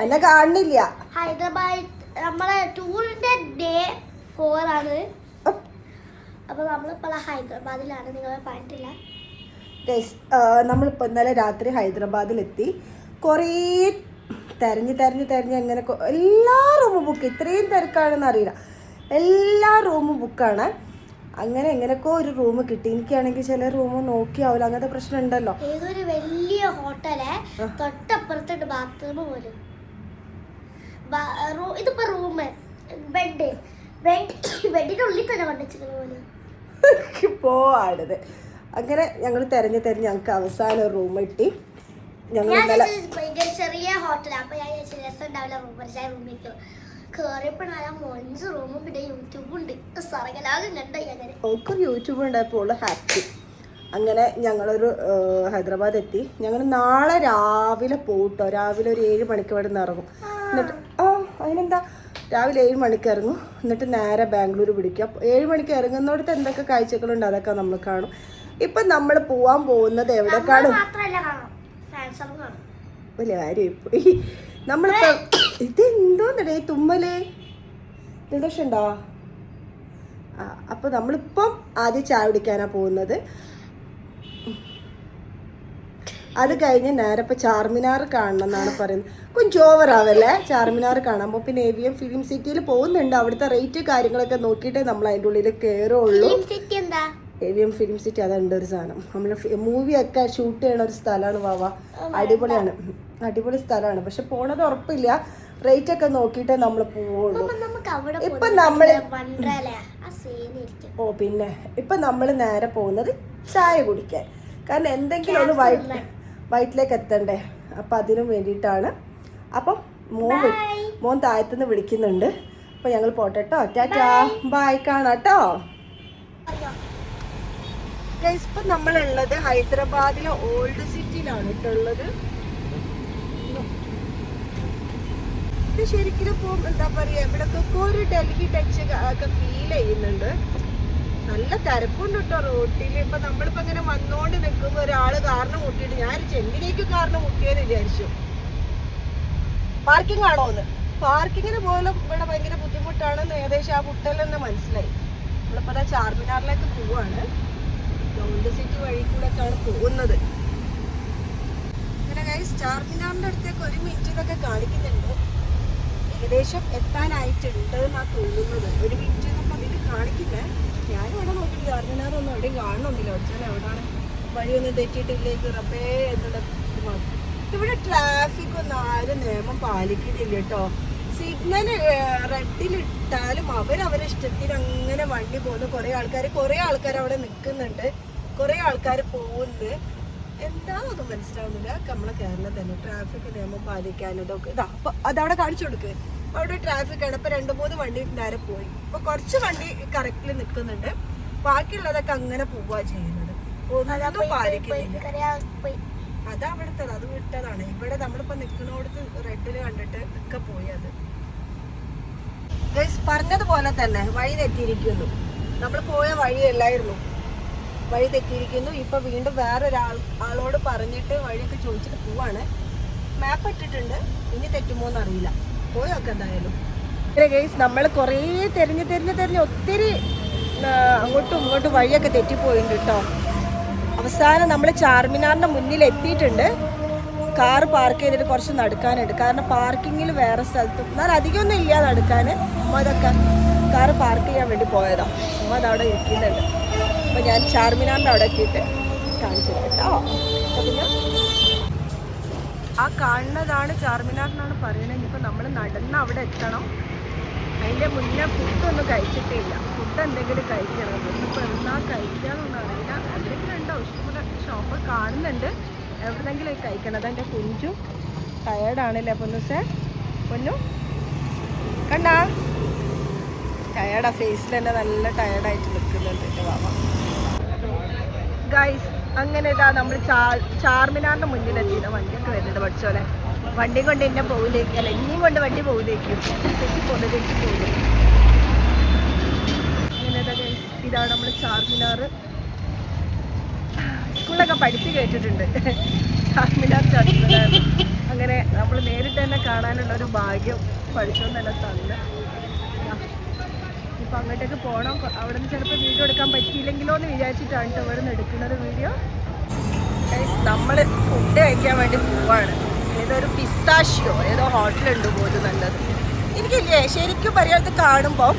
എന്നെ കാണുന്നില്ല. ഹൈദരാബാദ് നമ്മളെ ടൂറിന്റെ ഡേ 4 ആണ്. അപ്പൊ നമ്മളിപ്പോ ഹൈദരാബാദിലാണ്. നിങ്ങൾ പറഞ്ഞിട്ടില്ല. നമ്മളിപ്പോൾ ഇന്നലെ രാത്രി ഹൈദരാബാദിലെത്തി. കുറേ തെരഞ്ഞ് എങ്ങനെ എല്ലാ റൂമും ബുക്ക്. ഇത്രയും തിരക്കാണെന്ന് അറിയില്ല. എല്ലാ റൂമും ബുക്കാണ്. അങ്ങനെ എങ്ങനെയൊക്കെ ഒരു റൂം കിട്ടി. എനിക്കാണെങ്കിൽ ചില റൂം നോക്കിയാവില്ല, അങ്ങനത്തെ പ്രശ്നം ഉണ്ടല്ലോ. ഏതൊരു വലിയ ഹോട്ടല് തൊട്ടപ്പുറത്തോട്ട് ബാത്റൂം പോലും. ഇതിപ്പോ റൂം ബെഡിന്റെ ഉള്ളിൽ തന്നെ കൊണ്ടുവച്ചിരിക്കുന്ന പോലും പോവാണത്. അങ്ങനെ ഞങ്ങൾ തെരഞ്ഞ് ഞങ്ങൾക്ക് അവസാനം ഒരു റൂം കിട്ടി. ഭയങ്കര ചെറിയ ഹോട്ടലാണ്. അപ്പൊ ഞാൻ രസം ഉണ്ടാവില്ല റൂമിൽ കേറിയപ്പോ മൊഞ്ച് റൂമും പിന്നെ യൂട്യൂബ് ഉണ്ട്. യൂട്യൂബ് ഉണ്ടായപ്പോൾ ഹാപ്പി. അങ്ങനെ ഞങ്ങളൊരു ഹൈദരാബാദ് എത്തി. ഞങ്ങൾ നാളെ രാവിലെ പോട്ടോ. രാവിലെ ഒരു 7 മണിക്ക് ഇവിടെ നിന്ന് ഇറങ്ങും. എന്നിട്ട് അതിനെന്താ രാവിലെ 7 മണിക്ക് ഇറങ്ങും. എന്നിട്ട് നേരെ ബാംഗ്ലൂർ പിടിക്കാം. 7 മണിക്ക് ഇറങ്ങുന്നിടത്ത് എന്തൊക്കെ കാഴ്ചകളുണ്ട് അതൊക്കെ നമ്മൾ കാണും. ഇപ്പം നമ്മൾ പോവാൻ പോകുന്നത് എവിടെ കാണും? വലിയ കാര്യം പോയി. നമ്മളിപ്പോ ഇതെന്തോന്നടേ തുമ്മലേ ജലദോഷം ഉണ്ടോ? അപ്പൊ നമ്മളിപ്പം ആദ്യം ചായ കുടിക്കാനാ പോകുന്നത്. അത് കഴിഞ്ഞ് നേരെ ഇപ്പൊ ചാർമിനാർ കാണണം എന്നാണ് പറയുന്നത്. கொஞ்சம் ഓവറാവല്ലേ ചാർമിനാർ കാണാൻ. അപ്പോൾ പിന്നെ AVM ഫിലിം സിറ്റിയിൽ പോകുന്നുണ്ട്. അവിടുത്തെ റേറ്റ് കാര്യങ്ങളൊക്കെ നോക്കിയിട്ടേ നമ്മൾ അതിൻ്റെ ഉള്ളിൽ കയറുള്ളൂ. AVM ഫിലിം സിറ്റി അതുണ്ട് ഒരു സാധനം. നമ്മൾ മൂവിയൊക്കെ ഷൂട്ട് ചെയ്യണ ഒരു സ്ഥലമാണ്. വാവ അടിപൊളിയാണ്, അടിപൊളി സ്ഥലമാണ്. പക്ഷെ പോണത് ഉറപ്പില്ല. റേറ്റ് ഒക്കെ നോക്കിയിട്ടേ നമ്മൾ പോവുള്ളൂ. ഇപ്പൊ നമ്മള് പിന്നെ ഇപ്പൊ നമ്മൾ നേരെ പോകുന്നത് ചായ കുടിക്കാൻ. കാരണം എന്തെങ്കിലും ഒന്ന് വയറ്റിലേക്ക് എത്തണ്ടേ. അപ്പം അതിനും വേണ്ടിയിട്ടാണ്. അപ്പം മോൻ താഴത്തുനിന്ന് വിളിക്കുന്നുണ്ട്. അപ്പം ഞങ്ങൾ പോട്ടെ കേട്ടോ. ടാറ്റാ ബൈ, കാണാട്ടോ. ഇപ്പം നമ്മളുള്ളത് ഹൈദരാബാദിലെ ഓൾഡ് സിറ്റിയിലാണ് കേട്ടുള്ളത്. ഇത് ശരിക്കും ഇപ്പം എന്താ പറയുക, ഇവിടൊക്കെ ഒരു ഡൽഹി ടച്ച് ഒക്കെ ഫീൽ ചെയ്യുന്നുണ്ട്. നല്ല തിരക്കുണ്ട് കേട്ടോ റോട്ടിൽ. ഇപ്പൊ നമ്മളിപ്പോ ഇങ്ങനെ വന്നോണ്ട് നിൽക്കുമ്പോ ഒരാള് കാരണം മുട്ടിയിട്ട് ഞാൻ ചെന്നിലേക്ക് കാരണം മുട്ടിയെന്ന് വിചാരിച്ചു. പാർക്കിംഗ് ആണോന്ന്. പാർക്കിങ്ങിന് പോലും ഇവിടെ ഭയങ്കര ബുദ്ധിമുട്ടാണെന്ന് ഏകദേശം ആ മുട്ടലെന്ന് മനസ്സിലായി. നമ്മളിപ്പോ അതാ ചാർമിനാറിലേക്ക് പോവാണ്. ഓൾഡ് സിറ്റി വഴി കൂടെ ഒക്കെയാണ് പോകുന്നത്. അങ്ങനെ ഗൈസ് ചാർമിനാറിന്റെ അടുത്തേക്ക് 1 മിനിറ്റ് കാണിക്കുന്നുണ്ട്. ഏകദേശം എത്താനായിട്ടുണ്ട് എന്നാ തോന്നുന്നത്. 1 മിനിറ്റ് എന്നൊക്കെ അതിൽ കാണിക്കില്ലേ. ഞാനും ഇവിടെ നോക്കിയിട്ട് ചാർമിനാറൊന്നും എവിടെയും കാണണമെന്നില്ല. വെച്ചാൽ എവിടെയാണ് വഴിയൊന്നും തെറ്റിയിട്ടില്ലേക്ക് റബ്ബേ എന്നുള്ളത്. ഇവിടെ ട്രാഫിക് ഒന്നും ആരും നിയമം പാലിക്കുന്നില്ല കേട്ടോ. സിഗ്നൽ റെഡിലിട്ടാലും അവരവരെ ഇഷ്ടത്തിന് അങ്ങനെ വണ്ടി പോകുന്നു. കുറേ ആൾക്കാർ അവിടെ നിൽക്കുന്നുണ്ട്, കുറേ ആൾക്കാർ പോകുന്നു. എന്താണെന്നൊന്നും മനസ്സിലാവുന്നില്ല. നമ്മളെ കേരളം തന്നെ ട്രാഫിക് നിയമം പാലിക്കാനും ഇതൊക്കെ. അതവിടെ കാണിച്ചു കൊടുക്ക്. അവിടെ ട്രാഫിക് ആണ്. ഇപ്പൊ 2-3 വണ്ടി നേരെ പോയി. ഇപ്പൊ കുറച്ച് വണ്ടി കറക്റ്റിൽ നിൽക്കുന്നുണ്ട്. ബാക്കിയുള്ളതൊക്കെ അങ്ങനെ പോവുക ചെയ്യുന്നത്. ഒന്നും പാലിക്കുന്നില്ല. അതാ അവിടുത്തെ അത് വിട്ടതാണ്. ഇവിടെ നമ്മളിപ്പോ നിൽക്കുന്നോടത്ത് റെഡില് കണ്ടിട്ട് ഒക്കെ പോയി. അത് പറഞ്ഞതുപോലെ തന്നെ വഴി തെറ്റിയിരിക്കുന്നു. നമ്മൾ പോയ വഴിയല്ലായിരുന്നു, വഴി തെറ്റിയിരിക്കുന്നു. ഇപ്പൊ വീണ്ടും വേറൊരാളോട് പറഞ്ഞിട്ട് വഴിയൊക്കെ ചോദിച്ചിട്ട് പോവാണ്. മാപ്പ് ഇട്ടിട്ടുണ്ട്. ഇനി തെറ്റുമോന്ന് അറിയില്ല. പോയൊക്കെ എന്തായാലും. നമ്മൾ കുറേ തെരഞ്ഞ് ഒത്തിരി അങ്ങോട്ടും ഇങ്ങോട്ടും വഴിയൊക്കെ തെറ്റിപ്പോയിട്ടുണ്ട് കേട്ടോ. അവസാനം നമ്മൾ ചാർമിനാറിന്റെ മുന്നിൽ എത്തിയിട്ടുണ്ട്. കാറ് പാർക്ക് ചെയ്തിട്ട് കുറച്ച് നടക്കാനുണ്ട്. കാരണം പാർക്കിങ്ങിൽ വേറെ സ്ഥലത്തും എന്നാൽ അധികമൊന്നും ഇല്ല നടക്കാൻ. അതൊക്കെ കാറ് പാർക്ക് ചെയ്യാൻ വേണ്ടി പോയതാണ്. അതവിടെ ഇരിക്കുന്നുണ്ട്. അപ്പോൾ ഞാൻ ചാർമിനാറിൻ്റെ അവിടെ എത്തിയിട്ട് കാണിച്ചു കേട്ടോ. പിന്നെ ആ കാണുന്നതാണ് ചാർമിനാർ എന്നാണ് പറയുന്നത്. ഇനിയിപ്പോൾ നമ്മൾ നടന്ന് അവിടെ എത്തണം. അതിൻ്റെ മുന്നേ ഫുഡൊന്നും കഴിച്ചിട്ടില്ല. ഫുഡ് എന്തെങ്കിലും കഴിക്കണം. ഇന്നിപ്പോൾ എന്താ കഴിക്കാമെന്നൊന്നും അറിയില്ല. എന്തെങ്കിലും ഉണ്ടോ ഇഷ്ടംപോലെ ഷോപ്പ് കാണുന്നുണ്ട്. എവിടെന്നെങ്കിലും കഴിക്കണം. അതെൻ്റെ കുഞ്ചും ടയേർഡാണല്ലേ പൊന്നുസേ. പൊന്നു കണ്ടാ ടയേർഡാ. ഫേസിൽ തന്നെ നല്ല ടയേർഡായിട്ട് നിൽക്കുന്നുണ്ട് എൻ്റെ വാവ. ഗൈസ് അങ്ങനെ ഇതാ നമ്മൾ ചാർമിനാറിൻ്റെ മുന്നിലെത്തിയത്. വണ്ടിയൊക്കെ വരുന്നുണ്ട് പഠിച്ചോലെ. വണ്ടി കൊണ്ട് എന്നെ പോകിലേക്ക് അല്ല ഇനിയും കൊണ്ട് വണ്ടി പോകിലേക്കും തെറ്റിപ്പോകുന്നതിലേക്ക് പോകും. അങ്ങനെ ഇതാണ് നമ്മൾ ചാർമിനാർ. സ്കൂളിലൊക്കെ പഠിച്ച് കേട്ടിട്ടുണ്ട് ചാർമിനാർ. അങ്ങനെ എടുക്കാനുള്ളൊരു ഭാഗ്യം പഠിച്ചോന്ന് തന്നെ തന്ന്. ഇപ്പം അങ്ങോട്ടേക്ക് പോകണം. അവിടെ നിന്ന് ചിലപ്പോൾ വീഡിയോ എടുക്കാൻ പറ്റിയില്ലെങ്കിലോ എന്ന് വിചാരിച്ചിട്ടാണ് കേട്ടോ ഇവിടെ നിന്ന് എടുക്കുന്നത് വീഡിയോ. നമ്മൾ ഫുഡ് കഴിക്കാൻ വേണ്ടി പോവാണ്. ഏതൊരു പിസ്താഷ്യോ ഏതോ ഹോട്ടലുണ്ട് പോലും നല്ലത്. എനിക്കില്ലേ ശരിക്കും പറയാത്ത കാണുമ്പോൾ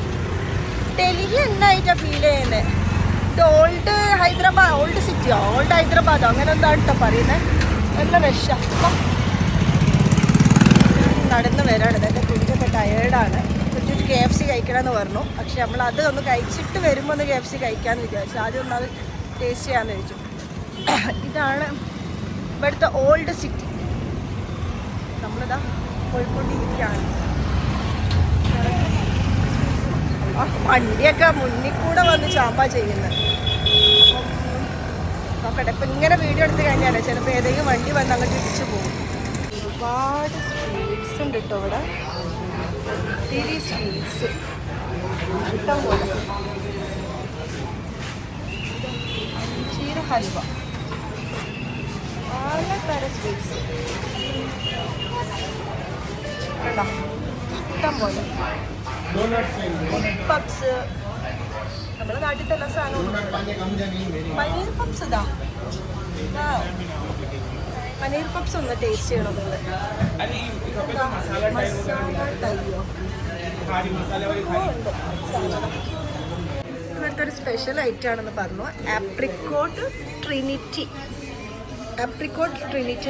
ഡൽഹി എന്നായിട്ടാണ് ഫീൽ ചെയ്യുന്നത്. ഇത് ഓൾഡ് ഹൈദരാബാദ്, ഓൾഡ് സിറ്റിയോ ഓൾഡ് ഹൈദരാബാദോ അങ്ങനെ എന്താണ് കേട്ടോ പറയുന്നത്. നല്ല രക്ഷ നടന്ന് വരാണ്. എൻ്റെ കുഞ്ഞൊക്കെ ടയേർഡാണ്. കുഞ്ഞൊരു KFC കഴിക്കണമെന്ന് പറഞ്ഞു. പക്ഷെ നമ്മൾ അത് ഒന്ന് കഴിച്ചിട്ട് വരുമ്പോൾ ഒന്ന് KFC കഴിക്കാമെന്ന് വിചാരിച്ചു. ആദ്യം ഒന്ന് അത് ടേസ്റ്റ് ചെയ്യാമെന്ന് വിചാരിച്ചു. ഇതാണ് ഇവിടുത്തെ ഓൾഡ് സിറ്റി. നമ്മളിതാ പോയിക്കൊണ്ടിരിക്കുകയാണ്. വണ്ടിയൊക്കെ മുന്നിൽ കൂടെ വന്ന് ചാമ്പാ ചെയ്യുന്നത്. നോക്കട്ടെ, ഇപ്പം ഇങ്ങനെ വീഡിയോ എടുത്ത് കഴിഞ്ഞാലേ ചിലപ്പോൾ ഏതെങ്കിലും വണ്ടി വന്ന് അങ്ങോട്ട് ഇടിച്ചു പോകും. ഒരുപാട് സ്വീറ്റ്സ് ഉണ്ട് കേട്ടോ ഇവിടെ. ഒത്തിരി സ്വീറ്റ്സ് ഇഷ്ടം പോലെ. ചീര ഹൽവ, പലതരം സ്വീറ്റ്സ് കേട്ടോ, ഇഷ്ടം പോലെ. പപ്സ്, നമ്മുടെ നാട്ടിലത്തെ എല്ലാ സാധനവും. പനീർ പപ്സ് ഇതാ, പനീർ പപ്സ് ഒന്ന് ടേസ്റ്റ് ചെയ്യണമെന്നുണ്ട്. മസാല തയ്യോ ഇവിടുത്തെ ഒരു സ്പെഷ്യൽ ഐറ്റം ആണെന്ന് പറഞ്ഞു. ആപ്രിക്കോട്ട് ട്രിനിറ്റി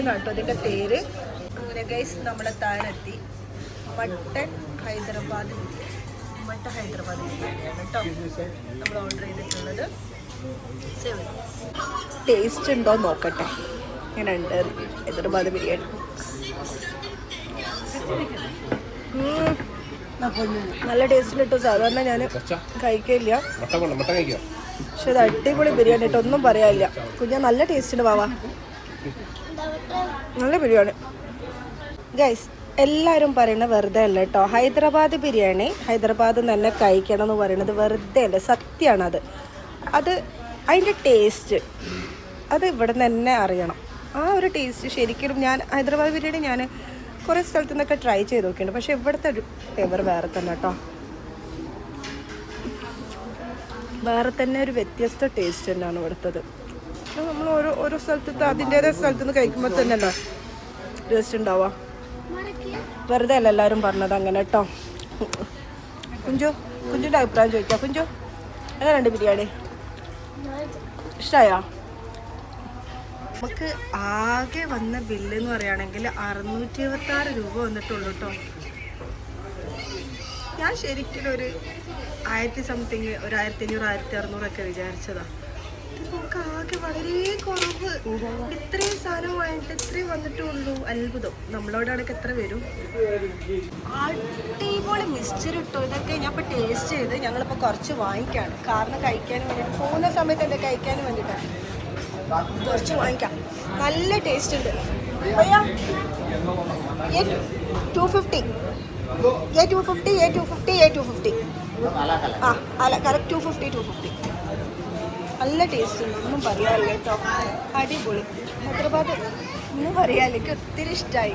എന്നാണ് കേട്ടോ അതിൻ്റെ പേര്. അങ്ങനെ ഗൈസ് നമ്മുടെ താഴെത്തി മട്ടൻ ഹൈദരാബാദ് ബിരിയാണിയാണ് കേട്ടോ നമ്മൾ ഓർഡർ ചെയ്തിട്ടുള്ളത്. ടേസ്റ്റ് ഉണ്ടോ നോക്കട്ടെ. ഇങ്ങനെ ഉണ്ട് ഹൈദരാബാദ് ബിരിയാണി. നല്ല ടേസ്റ്റ് കിട്ടും. സാധാരണ ഞാൻ കഴിക്കില്ല, പക്ഷെ ഇത് അടിപൊളി ബിരിയാണി കേട്ടോ, ഒന്നും പറയാനില്ല. കുഞ്ഞാ നല്ല ടേസ്റ്റ് ഉണ്ട്. വാവാ നല്ല ബിരിയാണി ഗൈസ്. എല്ലാവരും പറയുന്നത് വെറുതെ അല്ല കേട്ടോ. ഹൈദരാബാദ് ബിരിയാണി ഹൈദരാബാദ് തന്നെ കഴിക്കണം എന്ന് പറയുന്നത് വെറുതെ അല്ല, സത്യമാണ്. അത് അതിൻ്റെ ടേസ്റ്റ് അത് ഇവിടെ നിന്ന് തന്നെ അറിയണം. ആ ഒരു ടേസ്റ്റ് ശരിക്കും ഞാൻ ഹൈദരാബാദ് ബിരിയാണി ഞാൻ കുറേ സ്ഥലത്തു നിന്നൊക്കെ ട്രൈ ചെയ്ത് നോക്കിയിട്ടുണ്ട്. പക്ഷേ ഇവിടുത്തെ ഒരു ഫ്ലേവർ വേറെ തന്നെ കേട്ടോ, വേറെ തന്നെ ഒരു വ്യത്യസ്ത ടേസ്റ്റ് തന്നെയാണ് ഇവിടുത്തത്. നമ്മൾ ഓരോ സ്ഥലത്ത് അതിൻ്റേതായ സ്ഥലത്തു നിന്ന് കഴിക്കുമ്പോൾ തന്നെ അല്ല ടേസ്റ്റ് ഉണ്ടാവുക. വെറുതെ അല്ല എല്ലാവരും പറഞ്ഞത് അങ്ങനെ കേട്ടോ. കുഞ്ചുൻ്റെ അഭിപ്രായം ചോദിക്കാം. കുഞ്ചു എങ്ങനെയുണ്ട് ബിരിയാണി? ഇഷ്ടമായോ? നമുക്ക് ആകെ വന്ന ബില്ല് എന്ന് പറയുകയാണെങ്കിൽ 626 രൂപ വന്നിട്ടുള്ളൂ കേട്ടോ. ഞാൻ ശരിക്കും ഒരു 1000 സംതിങ്, ഒരു 1500 1600 ഒക്കെ വിചാരിച്ചതാ. ഇത് നമുക്ക് ആകെ വളരെ കുറവ്. ഇത്രയും സാധനം വാങ്ങിയിട്ട് ഇത്രയും വന്നിട്ടുള്ളൂ. അത്ഭുതം. നമ്മളോടാണെങ്കിൽ എത്ര വരും? അടിപൊളി മിക്സ്ചർ ഇട്ടോ. ഇതൊക്കെ ഞാൻ ഇപ്പോൾ ടേസ്റ്റ് ചെയ്ത് ഞങ്ങളിപ്പോൾ കുറച്ച് വാങ്ങിക്കാണ്. കാരണം കഴിക്കാനും വേണ്ടിയിട്ട് പോകുന്ന സമയത്ത് എൻ്റെ കഴിക്കാനും വേണ്ടിയിട്ടാണ് കുറച്ച് വാങ്ങിക്കാം. നല്ല ടേസ്റ്റ് ഉണ്ട്. ഭയ്യ ये 250 ആ അല്ല കറക്റ്റ് 250 നല്ല ടേസ്റ്റ് ഉണ്ട്. ഒന്നും പറയാനില്ല കേട്ടോ, അടിപൊളി. ഹൈദരാബാദ് ഒന്നും പറയാനില്ല, എനിക്ക് ഒത്തിരി ഇഷ്ടമായി,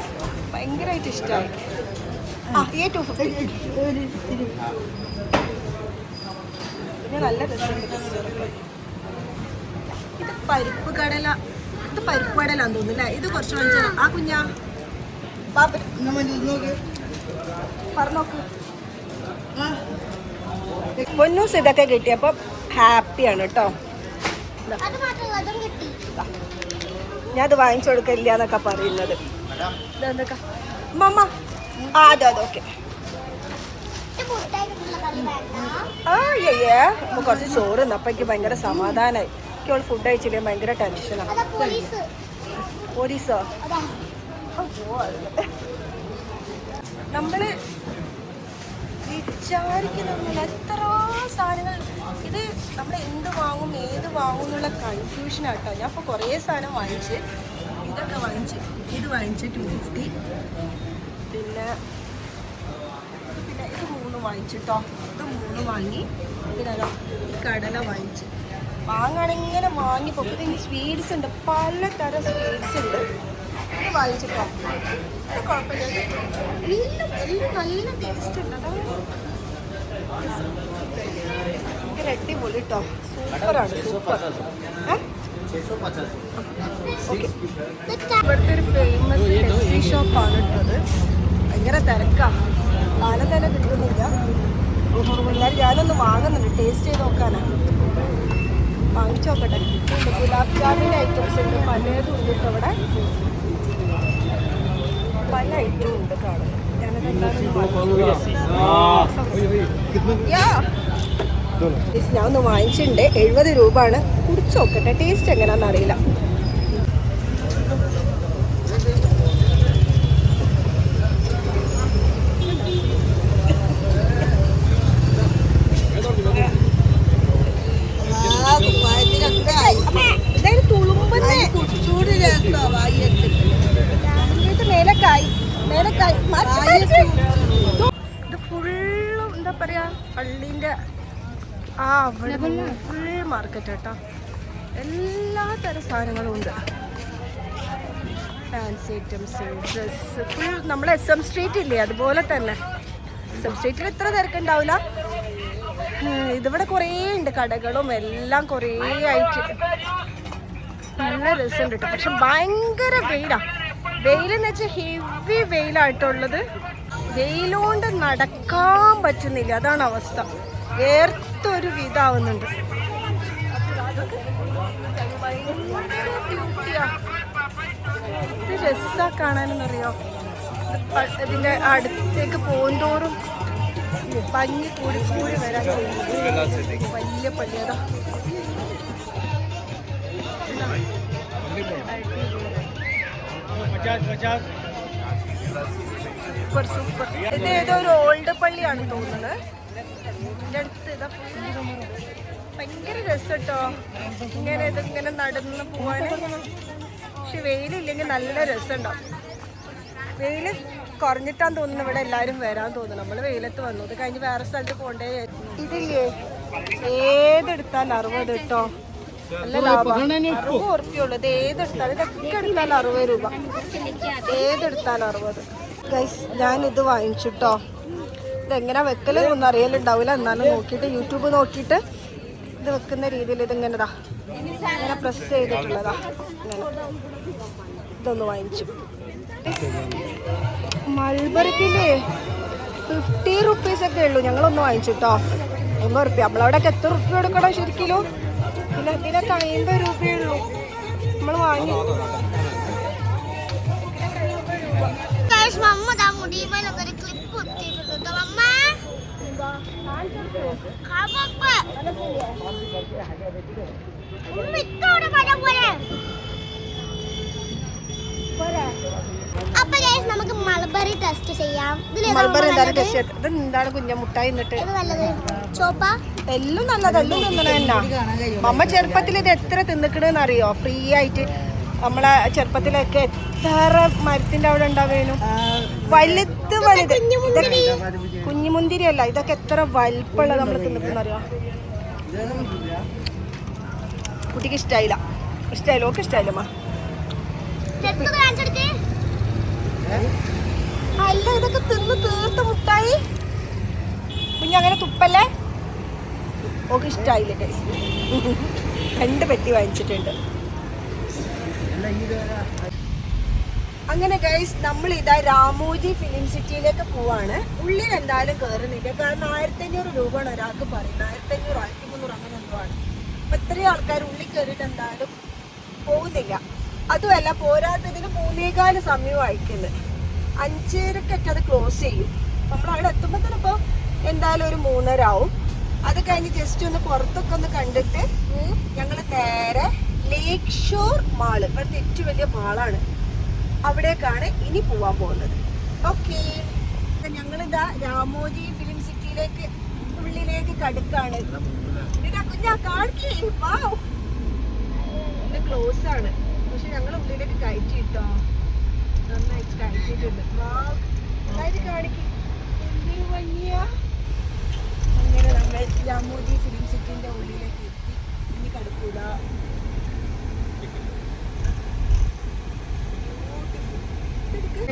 ഭയങ്കരമായിട്ട് ഇഷ്ടമായി. ആ ये 250 പിന്നെ നല്ല രസമുണ്ട്. ഇത് പരിപ്പ് കടല, ഇത് പരിപ്പ് കടലാന്ന് തോന്നുന്നു അല്ലേ? ഇത് കുറച്ച് വാങ്ങിച്ചാൽ ആ കുഞ്ഞാ പറഞ്ഞോക്ക്. പൊന്നൂസ് ഇതൊക്കെ കിട്ടിയപ്പോൾ ഹാപ്പിയാണ് കേട്ടോ. ഞാൻ അത് വാങ്ങിച്ചു കൊടുക്കില്ല എന്നൊക്കെ പറയുന്നത്. ഇതെന്തൊക്കെ മമ്മ? ആ അതെ ഓക്കെ. അപ്പൊ കുറച്ച് ചോറ് അപ്പൊ എനിക്ക് ഭയങ്കര സമാധാനമായി. എനിക്ക് ഫുഡ് കഴിച്ചില്ലേ ഭയങ്കര ടെൻഷനാണ്. പോലീസോ? നമ്മള് വിചാരിക്കുന്ന എത്ര സാധനങ്ങൾ. ഇത് നമ്മൾ എന്ത് വാങ്ങും ഏത് വാങ്ങും എന്നുള്ള കൺഫ്യൂഷനാട്ടോ. ഞാൻ ഇപ്പോൾ കുറേ സാധനം വാങ്ങിച്ച്, ഇതൊക്കെ വാങ്ങിച്ച്, ഇത് വാങ്ങിച്ച് 250, പിന്നെ ഇത് 3 വാങ്ങിച്ചിട്ടോ. ഇത് 3 വാങ്ങി. പിന്നെ കടല വാങ്ങിച്ച്. വാങ്ങാണെങ്കിൽ ഇങ്ങനെ വാങ്ങിപ്പോൾ ഇതിന് സ്വീറ്റ്സ് ഉണ്ട്, പലതരം സ്വീറ്റ്സ് ഉണ്ട്. ഇത് വാങ്ങിച്ചിട്ടോ. ഇത് കുഴപ്പമില്ല, എല്ലാം നല്ല ടേസ്റ്റ് ഉണ്ട്. ഭയങ്കര അടിപൊളി കേട്ടോ, സൂപ്പറാണ്, സൂപ്പർ. ഇവിടുത്തെ ഒരു ഫേമസ് ടെക്സി ഷോപ്പാണ് കേട്ടത്. ഭയങ്കര തിരക്കാണ്, കാലം തന്നെ കിട്ടുന്നില്ല. എല്ലാവരും ഞാനൊന്ന് വാങ്ങുന്നുണ്ട്, ടേസ്റ്റ് ചെയ്ത് നോക്കാനാണ്. വാങ്ങിച്ചു നോക്കട്ടെ. ഗുലാബ് ജാമിൻ്റെ ഐറ്റംസ് ഉണ്ട്, പലതും ഉണ്ട് കേട്ടോ. ഇവിടെ പല ഐറ്റവും ഉണ്ട് കാണുന്നത്. ഞാൻ ഒന്ന് വാങ്ങിച്ചിട്ടുണ്ട്. 70 രൂപയാണ്. കുടിച്ച് നോക്കട്ടെ, ടേസ്റ്റ് എങ്ങനെയാണെന്ന് അറിയില്ല. ഇത് ഫുള്ളും എന്താ പറയാ, പള്ളീൻ്റെ ഫുൾ മാർക്കറ്റ് കേട്ടോ. എല്ലാ തരം സാധനങ്ങളും ഉണ്ട്. ഫാൻസി ഐറ്റംസ്, ഡ്രസ്സ്, ഫുൾ നമ്മളെ SM സ്ട്രീറ്റ് ഇല്ലേ അതുപോലെ തന്നെ. SM സ്ട്രീറ്റിൽ ഇത്ര തിരക്കുണ്ടാവില്ല. ഇതിവിടെ കുറേ ഉണ്ട് കടകളും എല്ലാം, കുറേ ആയിട്ട് നല്ല രസമുണ്ട് കേട്ടോ. പക്ഷെ ഭയങ്കര വെയിലാണ്. വെയിലെന്ന് വെച്ചാൽ ഹെവി വെയിലായിട്ടുള്ളത്. വെയിലുകൊണ്ട് നടക്കാൻ പറ്റുന്നില്ല, അതാണ് അവസ്ഥ. വേർത്തൊരു വിധാവുന്നുണ്ട്. ഇത് രസാ കാണാനെന്നറിയോ. ഇതിന്റെ അടുത്തേക്ക് പോകുന്തോറും ഭംഗി കൂടി കൂടി വരാൻ ചെയ്യുന്നു. വലിയ പള്ളിയതാ. Super super. ഇത് ഏതോ ഒരു ഓൾഡ് പള്ളിയാണ് തോന്നുന്നത്. ഇതിൻ്റെ അടുത്ത് ഇതാ ഭയങ്കര രസം കേട്ടോ. ഇതിങ്ങനെ നടന്ന് പോവാൻ. പക്ഷെ വെയിലില്ലെങ്കിൽ നല്ല രസം ഉണ്ടാവും. വെയിൽ കുറഞ്ഞിട്ടാന്ന് തോന്നുന്നു ഇവിടെ എല്ലാവരും വരാൻ തോന്നുന്നു. നമ്മൾ വെയിലത്ത് വന്നു. ഇത് കഴിഞ്ഞ് വേറെ സ്ഥലത്ത് പോകണ്ടേ. ഇതില്ലേ ഏതെടുത്താൽ 60 കേട്ടോ. നല്ല ലാഭം. 60 ഉറുപ്പിയുള്ളൂ. ഇത് ഏതെടുത്താലും, ഇതൊക്കെ എടുത്താൽ 60 രൂപ. ഏതെടുത്താൽ 60. ഗൈസ് ഞാനിത് വാങ്ങിച്ചിട്ടോ. ഇതെങ്ങനെ വെക്കലൊന്നും അറിയലുണ്ടാവില്ല. എന്നാലും നോക്കിയിട്ട് യൂട്യൂബ് നോക്കിയിട്ട് ഇത് വെക്കുന്ന രീതിയിൽ ഇതിങ്ങനെതാ ഇങ്ങനെ പ്രസ് ചെയ്തിട്ടുള്ളതാ. ഇങ്ങനെ ഇതൊന്ന് വാങ്ങിച്ചു. മൾബറിക്കില്ലേ 50 റുപ്പീസൊക്കെ ഉള്ളൂ. ഞങ്ങളൊന്ന് വാങ്ങിച്ചിട്ടോ. 1 റുപ്യ. നമ്മളവിടെയൊക്കെ എത്ര റുപ്യ കൊടുക്കണം ശരിക്കും? പിന്നെ ഇതിനൊക്കെ 50 രൂപയുള്ളൂ. നമ്മൾ വാങ്ങി. നമുക്ക് മൾബറി ടെസ്റ്റ് ചെയ്യാം. മൾബറി എന്താണ് കുഞ്ഞമുട്ടായി എന്നിട്ട് എല്ലാം നല്ലത്. എല്ലാം തിന്നണ തന്നെ. അമ്മ ചെറുപ്പത്തിൽ ഇത് എത്ര തിന്നിക്കണെന്ന് അറിയോ? ഫ്രീ ആയിട്ട് നമ്മളെ ചെറുപ്പത്തിലൊക്കെ എത്ര മരത്തിന്റെ അവിടെ ഉണ്ടാവേനു. വലുത് വലുത് കുഞ്ഞുമുന്തിരി അല്ല, ഇതൊക്കെ എത്ര വലുപ്പമുള്ളത് നമ്മൾ തിന്നിക്കുന്നറിയോ. കുട്ടിക്ക് ഇഷ്ടായില്ല. ഇഷ്ടായില്ല, ഓക്കെ ഇഷ്ടായില്ലമ്മ. അല്ല ഇതൊക്കെ തിന്ന് തീർത്ത മുട്ടായി. കുഞ്ഞങ്ങനെ തുപ്പല്ലേ. Okay ഇഷ്ടായില്ല guys. 2 പെട്ടി വാങ്ങിച്ചിട്ടുണ്ട്. അങ്ങനെ ഗൈസ് നമ്മൾ ഇതാ രാമോജി ഫിലിം സിറ്റിയിലേക്ക് പോവാണ്. ഉള്ളിൽ എന്തായാലും കയറുന്നില്ല. കാരണം 1500 രൂപയാണ് ഒരാൾക്ക് പറയുന്നത്. 1500 1300 അങ്ങനെ എന്തോ ആണ്. അപ്പൊ ഇത്രയും ആൾക്കാർ ഉള്ളിൽ കയറിയിട്ട് എന്തായാലും പോകുന്നില്ല. അതുമല്ല പോരാത്തതിന് 3:15 സമയം അയക്കുന്നത്. 5:30 അത് ക്ലോസ് ചെയ്യും. നമ്മൾ അവിടെ എത്തുമ്പോൾ തന്നെ ഇപ്പോൾ എന്തായാലും ഒരു 3:30 ആവും. അത് കഴിഞ്ഞ് ജസ്റ്റ് ഒന്ന് പുറത്തൊക്കെ ഒന്ന് കണ്ടിട്ട് ഞങ്ങൾ നേരെ ലേക്ക് ഷോർ മാള്, ഇവിടുത്തെ ഏറ്റവും വലിയ മാളാണ്, അവിടേക്കാണ് ഇനി പോവാൻ പോകുന്നത്. ഓക്കെ, ഞങ്ങളിതാ രാമോജി ഫിലിം സിറ്റിയിലേക്ക് ഉള്ളിലേക്ക് കടുക്കാണ്. കുഞ്ഞാ കാണിക്കേ. വാവ്, ഇത് ക്ലോസ് ആണ്. പക്ഷെ ഞങ്ങൾ ഉള്ളിലേക്ക് കയറ്റിട്ടോ. നന്നായിട്ട് കയറ്റിയിട്ടുണ്ട്. വാവ്, നന്നായിട്ട് കാണിക്കും. എന്തൊരു ഭംഗിയാ. അങ്ങനെ നമ്മൾ രാമോജി ഫിലിം സിറ്റിന്റെ ഉള്ളിലേക്ക് എത്തി. ഇനി കടുക്കൂല.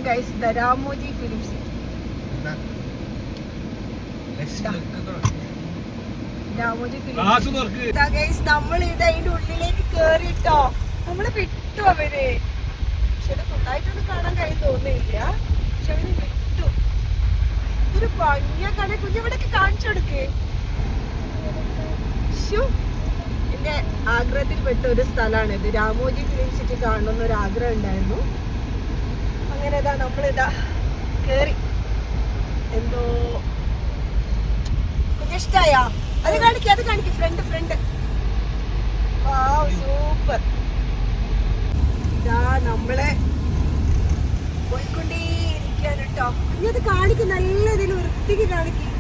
Guys Ramoji films Ramoji films guys നമ്മൾ ഇത് അതിന്റെ ഉള്ളിലേക്ക് കേറിട്ടോ നമ്മള് വിട്ടു അവര് പക്ഷെ ഇത് ഫുള്ളായിട്ടൊന്നും കാണാൻ കഴിയും തോന്നുന്നില്ല പക്ഷെ അവര് വിട്ടു ഇതൊരു ഭംഗിയ കട കുഞ്ഞിവിടൊക്കെ കാണിച്ചു കൊടുക്കേ എന്റെ ആഗ്രഹത്തിൽ പെട്ട ഒരു സ്ഥലമാണ് ഇത് രാമോജി ഫിലിം സിറ്റി കാണണമെന്ന് ഒരു ആഗ്രഹം ഉണ്ടായിരുന്നു അങ്ങനെ ഇതാ നമ്മളിതാ കേറി എന്തോ കുഞ്ഞിഷ്ടായോ അത് കാണിക്ക് ഫ്രണ്ട് സൂപ്പർ ഇതാ നമ്മളെ പോയിക്കൊണ്ടേയിരിക്കാണ് കേട്ടോ ഇനി അത് കാണിക്കും നല്ല ഇതിൽ വൃത്തിക്ക് കാണിക്കും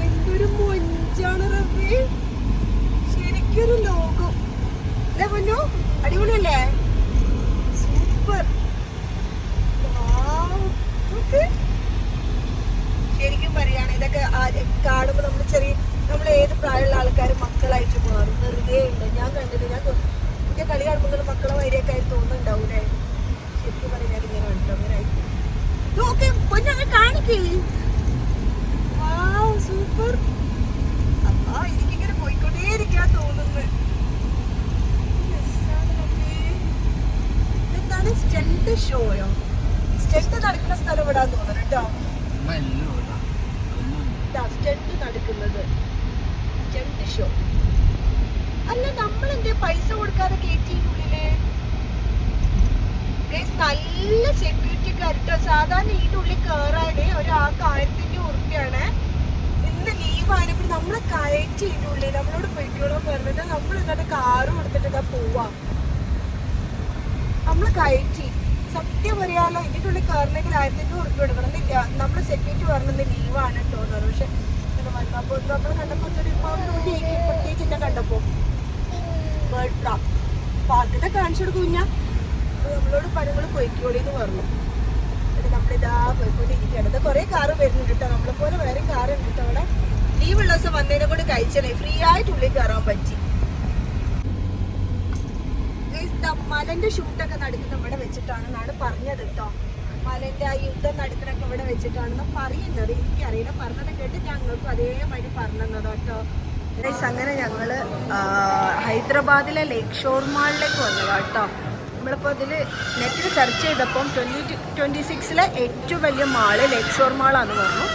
എന്തൊരു മൊഞ്ചാണ് റബ്ബേ ശരിക്കൊരു ലോകം അല്ലേ പൊന്നു അടിപൊളിയല്ലേ സൂപ്പർ ശരിക്കും പറയാണ് ഇതൊക്കെ കാണുമ്പോ നമ്മൾ ഏത് പ്രായമുള്ള ആൾക്കാരും മക്കളായിട്ട് മാറും വെറുതെ ഉണ്ട് ഞാൻ കണ്ടിട്ട് എന്റെ കളി കാണുമ്പോൾ മക്കളെ വരിയൊക്കെ ആയിട്ട് തോന്നുന്നുണ്ടാവൂലേ ശരിക്കും പറയാൻ ഇങ്ങനെ ഉണ്ടോ അങ്ങനെ നോക്കെ പൊന്നങ്ങനെ കാണിക്കേ സൂപ്പർ എനിക്കിങ്ങനെ പോയിക്കൊണ്ടേയിരിക്കാൻ തോന്നുന്നു എന്താണ് സ്റ്റെന്റ് ഷോയോ സ്റ്റെന്റ് നടക്കുന്ന സ്ഥലം ഇവിടാൻ തോന്നുന്നു കേട്ടോ സ്റ്റെന്റ് നടക്കുന്നത് സ്റ്റെന്റ് ഷോ അല്ല നമ്മളെന്തേ പൈസ കൊടുക്കാതെ കയറ്റിനുള്ളില് നല്ല സെക്യൂരിറ്റിക്കാരിട്ടോ സാധാരണ ഇതിന്റെ ഉള്ളിൽ കയറാന് ഒരാൾക്ക് 1500 ഇന്ന് ലീവായപ്പോൾ നമ്മളെ കയറ്റി ഇതിന്റെ ഉള്ളിൽ നമ്മളോട് പൊയ്ക്കോളാൻ പറഞ്ഞത് നമ്മൾ എന്നിട്ട് കാറ് കൊടുത്തിട്ട് ഇതാ പോവാ നമ്മള് കയറ്റി സത്യം പറയാലോ ഇതിന്റെ ഉള്ളിൽ കയറണമെങ്കിൽ 1500 കൊടുക്കണമെന്നില്ല നമ്മള് സെക്യൂരിറ്റി പറഞ്ഞത് ലീവാണ് കേട്ടോ പക്ഷെ വന്നപ്പോ നമ്മൾ കണ്ടപ്പോ പ്രത്യേകിച്ച് എന്നെ കണ്ടപ്പോ ബേർഡ് ട്രാപ്പ് പാർക്കിനെ കാണിച്ചു കൊടുക്കും നമ്മളോട് പനങ്ങൾ പൊയ്ക്കോളിന്ന് പറഞ്ഞു എന്നിട്ട് നമ്മളിതാ പോയിക്കൊണ്ടിരിക്കുകയാണ് ഇത് കുറെ കാറ് വരുന്നുണ്ട് കേട്ടോ നമ്മളെ പോലെ വേറെ കാറ് ഉണ്ട് കേട്ടോ അവിടെ ലീവുള്ള ദിവസം വന്നതിനെ കൊണ്ട് കഴിച്ചല്ലേ ഫ്രീ ആയിട്ട് ഉള്ളിൽ കയറാൻ പറ്റി മലന്റെ ഷൂട്ടൊക്കെ നടക്കുന്ന ഇവിടെ വെച്ചിട്ടാണെന്നാണ് പറഞ്ഞത് കേട്ടോ മലന്റെ ആ യുദ്ധം നടക്കുന്നൊക്കെ ഇവിടെ വെച്ചിട്ടാണെന്ന് പറയുന്നത് എനിക്കറിയില്ല പറഞ്ഞത് കേട്ട് ഞങ്ങൾക്കും അതേമാതിരി പറഞ്ഞത് കേട്ടോ അങ്ങനെ ഞങ്ങള് ഹൈദരാബാദിലെ ലേക്ക് ഷോർ മാളിലേക്ക് വന്നതാ കേട്ടോ നമ്മളിപ്പോൾ ഇതിൽ നെറ്റിൽ സെർച്ച് ചെയ്തപ്പം 2026 ഏറ്റവും വലിയ മാള് ലേക്ക് ഷോർ മാളാന്ന് പറഞ്ഞു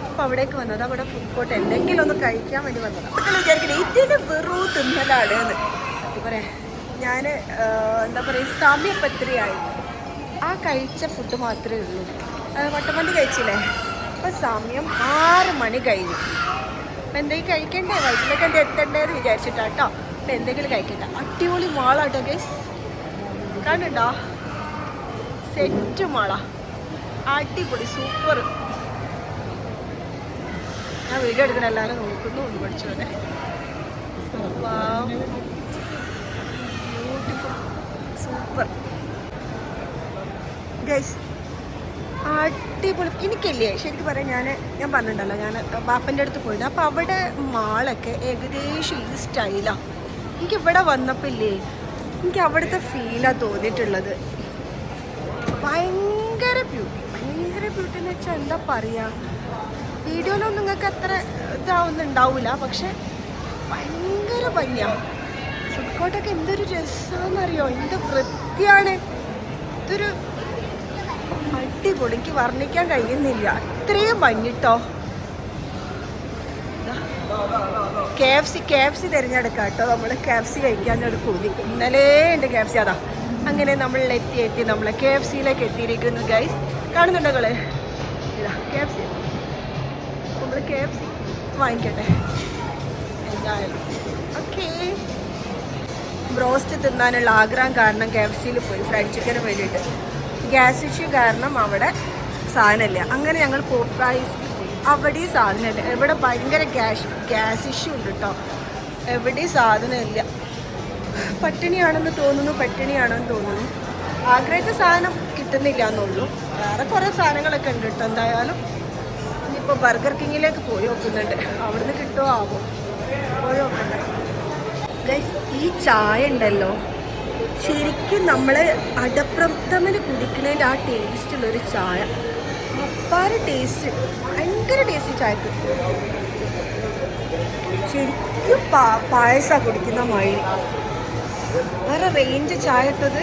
അപ്പോൾ അവിടേക്ക് വന്നത് അവിടെ ഫുഡ് കോർട്ട് എന്തെങ്കിലും ഒന്ന് കഴിക്കാൻ വേണ്ടി വന്നതാണ് അപ്പോൾ വിചാരിക്കുന്നത് ഇതിന് വെറും തിന്നലാണ് എന്ന് എന്താ പറയാ ഞാൻ എന്താ പറയുക സമയപത്രിയായി ആ കഴിച്ച ഫുഡ് മാത്രമേ ഉള്ളൂ വട്ടമന്തി കഴിച്ചില്ലേ അപ്പോൾ സമയം 6 മണി കഴിഞ്ഞു അപ്പം എന്തെങ്കിലും കഴിക്കണ്ടേ വൈകിട്ടൊക്കെ എന്താ എത്തണ്ടേന്ന് വിചാരിച്ചിട്ടാട്ടോ അപ്പം എന്തെങ്കിലും കഴിക്കണ്ട അടിപൊളി മാളാട്ടോ ഗൈസ് കണ്ടുണ്ടോ സെറ്റ് മാള അടിപൊളി സൂപ്പർ ഞാൻ വീഡിയോ എടുക്കണ എല്ലാവരും നോക്കുന്നു ഒന്ന് പഠിച്ചു പോലെ ബ്യൂട്ടിഫുൾ സൂപ്പർ ഗൈസ് അടിപൊളി എനിക്കില്ലേ ശരിക്കും പറയാം ഞാൻ പറഞ്ഞിട്ടുണ്ടല്ലോ ഞാൻ ബാപ്പൻ്റെ അടുത്ത് പോയത് അപ്പോൾ അവിടെ മാളൊക്കെ ഏകദേശം ഈ സ്റ്റൈലാണ് എനിക്കിവിടെ വന്നപ്പോൾ ഇല്ലേ എനിക്ക് അവിടുത്തെ ഫീലാണ് തോന്നിയിട്ടുള്ളത് ഭയങ്കര ബ്യൂട്ടി എന്ന് വെച്ചാൽ എന്താ പറയുക വീഡിയോയിലൊന്നും നിങ്ങൾക്ക് അത്ര ഇതാവുന്നുണ്ടാവില്ല പക്ഷെ ഭയങ്കര ഭംഗിയാണ് ഫുഡ് കോർട്ടൊക്കെ എന്തൊരു രസമാണെന്നറിയോ എന്ത് വൃത്തിയാണ് ഇതൊരു അടിപൊളി എനിക്ക് വർണ്ണിക്കാൻ കഴിയുന്നില്ല അത്രയും ഭംഗിട്ടോ KFC തിരഞ്ഞെടുക്കാം കേട്ടോ നമ്മൾ KFC കഴിക്കാനൊരു കൂതി ഇന്നലെ ഉണ്ട് KFC അതാ അങ്ങനെ നമ്മൾ എത്തി നമ്മളെ KFCയിലേക്ക് എത്തിയിരിക്കുന്നു ഗൈസ് കാണുന്നുണ്ടോ നിങ്ങള് ഇതാ KFC നമ്മൾ KFC വാങ്ങിക്കട്ടെ എന്തായാലും ഓക്കെ ബ്രോസ്റ്റ് തിന്നാനുള്ള ആഗ്രഹം കാരണം KFCയിൽ പോയി ഫ്രൈഡ് ചിക്കന് വേണ്ടിയിട്ട് ഗ്യാസ് ഇഷ്യൂ കാരണം അവിടെ സാധനമില്ല അങ്ങനെ ഞങ്ങൾ പോപ്രൈസ് അവിടെയും സാധനമില്ല ഇവിടെ ഭയങ്കര ഗ്യാസ് ഇഷ്യൂ ഉണ്ട് കേട്ടോ എവിടെയും സാധനമില്ല പട്ടിണിയാണെന്ന് തോന്നുന്നു ആഗ്രഹിച്ച സാധനം കിട്ടുന്നില്ല എന്നുള്ളൂ വേറെ കുറേ സാധനങ്ങളൊക്കെ ഉണ്ട് കേട്ടോ എന്തായാലും ഇനിയിപ്പോൾ ബർഗർ കിങ്ങിലേക്ക് പോയി നോക്കുന്നുണ്ട് അവിടുന്ന് കിട്ടുമോ ആവോ പോയി നോക്കണ്ടേ ഗൈസ് ഈ ചായ ഉണ്ടല്ലോ ശരിക്കും നമ്മൾ അടപ്രഥമന് കുടിക്കുന്നതിൻ്റെ ആ ടേസ്റ്റുള്ളൊരു ചായ, അപ്പാര ടേസ്റ്റ്, ഭയങ്കര ടേസ്റ്റ് ചായക്ക്. ശരിക്കും പായസ കുടിക്കുന്ന മഴ. വേറെ റേഞ്ച് ചായ ഇട്ടത്.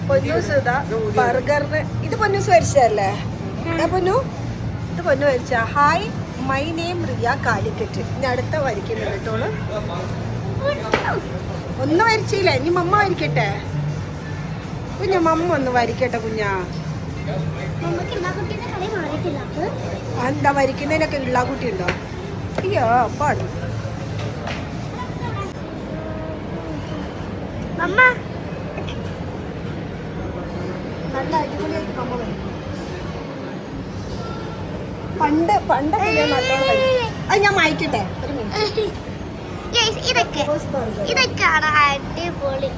പൊന്നൂസ് ഇതാ ബർഗറിന്. ഇത് പൊന്നൂസ് വരച്ചല്ലേ? പൊന്നു ഇത് പൊന്നു വരച്ച. Hi, my name Riya Calicut. ഇനി അടുത്ത വരയ്ക്കുന്നത് കേട്ടോളൂ. ഒന്നും വരച്ചില്ല, ഇനി മമ്മ വരയ്ക്കട്ടെ. കുഞ്ഞാ മമ്മ ഒന്ന് വരയ്ക്കട്ടെ കുഞ്ഞാ. എന്താ വരയ്ക്കുന്നതിനൊക്കെ ഇള്ളാക്കുട്ടി ഉണ്ടോ? അയ്യോ പാട്. നല്ല അടിപൊളിയായിട്ട് മമ്മ വരയ്ക്കും. പണ്ടൊക്കെ ഞാൻ നല്ലോണം വരയ്ക്കും. അത് ഞാൻ വായിക്കട്ടെ ഒരു മിനിറ്റ്. ഇതൊക്കെയാണ് അടിപൊളി.